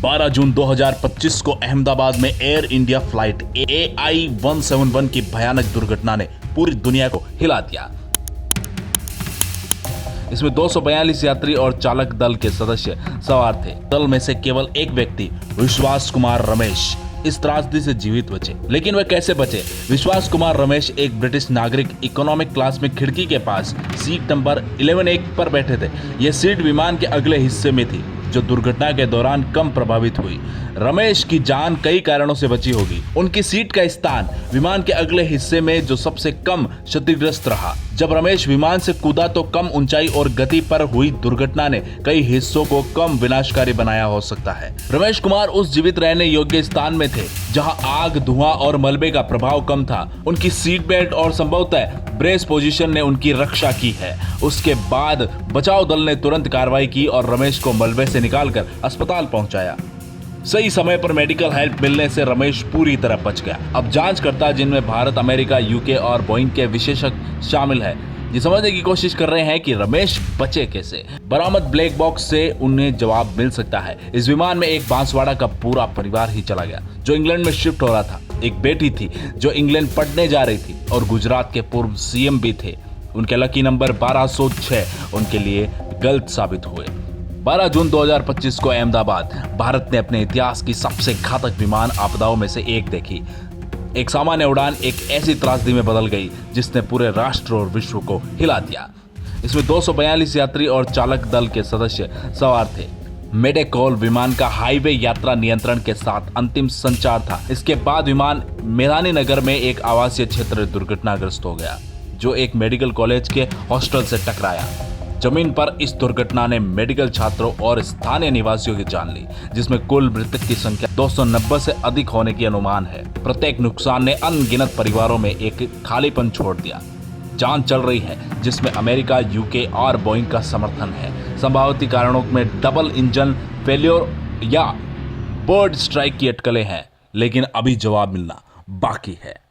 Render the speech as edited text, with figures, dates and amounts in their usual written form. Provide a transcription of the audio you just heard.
12 जून 2025 को अहमदाबाद में air India flight AI-171 की भयानक दुर्घटना ने पूरी दुनिया को हिला दिया। इसमें 242 यात्री और चालक दल के सदस्य सवार थे। दल में से केवल एक व्यक्ति विश्वास कुमार रमेश इस त्रासदी से जीवित बचे। लेकिन वह कैसे बचे? विश्वास कुमार रमेश एक ब्रिटिश नागरिक इकोनॉमिक क्लास में खिड़की के पास सीट नंबर 11A पर बैठे थे। यह सीट विमान के अगले हिस्से में थी, जो दुर्घटना के दौरान कम प्रभावित हुई। रमेश की जान कई कारणों से बची होगी। उनकी सीट का स्थान विमान के अगले हिस्से में जो सबसे कम क्षतिग्रस्त रहा। जब रमेश विमान से कूदा तो कम ऊंचाई और गति पर हुई दुर्घटना ने कई हिस्सों को कम विनाशकारी बनाया हो सकता है। रमेश कुमार उस जीवित रहने योग्य स्थान में थे जहां आग, धुआं और मलबे का प्रभाव कम था। उनकी सीट बेल्ट और संभवतः ब्रेस पोजीशन ने उनकी रक्षा की है। उसके बाद बचाव दल ने तुरंत कार्रवाई की और रमेश को मलबे से निकालकर अस्पताल पहुंचाया। सही समय पर मेडिकल हेल्प मिलने से रमेश पूरी तरह बच गया। अब जांचकर्ता, जिनमें भारत, अमेरिका, यूके और बोइंग के विशेषज्ञ शामिल है, ये समझने की कोशिश कर रहे हैं कि रमेश बचे कैसे। बरामद ब्लैक बॉक्स से उन्हें जवाब मिल सकता है। इस विमान में एक बांसवाड़ा का पूरा परिवार ही चला गया, जो इंग्लैंड में शिफ्ट हो रहा था। एक बेटी थी जो इंग्लैंड पढ़ने जा रही थी और गुजरात के पूर्व CM भी थे। उनके लकी नंबर 1206 उनके लिए गलत साबित हुए। 12 जून 2025 को अहमदाबाद, भारत ने अपने इतिहास की सबसे घातक विमान आपदाओं में से एक देखी। एक सामान्य उड़ान एक ऐसी त्रासदी में बदल गई जिसने पूरे राष्ट्र और विश्व को हिला दिया। इसमें 242 यात्री और चालक दल के सदस्य सवार थे। मेडेकॉल विमान का हाईवे यात्रा नियंत्रण के साथ अंतिम संचार था। इसके बाद विमान मेधानी नगर में एक आवासीय क्षेत्र दुर्घटनाग्रस्त हो गया, जो एक मेडिकल कॉलेज के हॉस्टल से टकराया। जमीन पर इस दुर्घटना ने मेडिकल छात्रों और स्थानीय निवासियों की जान ली, जिसमें कुल मृतक की संख्या 290 से अधिक होने की अनुमान है। प्रत्येक नुकसान ने अनगिनत परिवारों में एक खालीपन छोड़ दिया। जांच चल रही है, जिसमें अमेरिका, यूके और बोइंग का समर्थन है। संभावित कारणों में डबल इंजन फेल्योर या बर्ड स्ट्राइक की अटकलें हैं, लेकिन अभी जवाब मिलना बाकी है।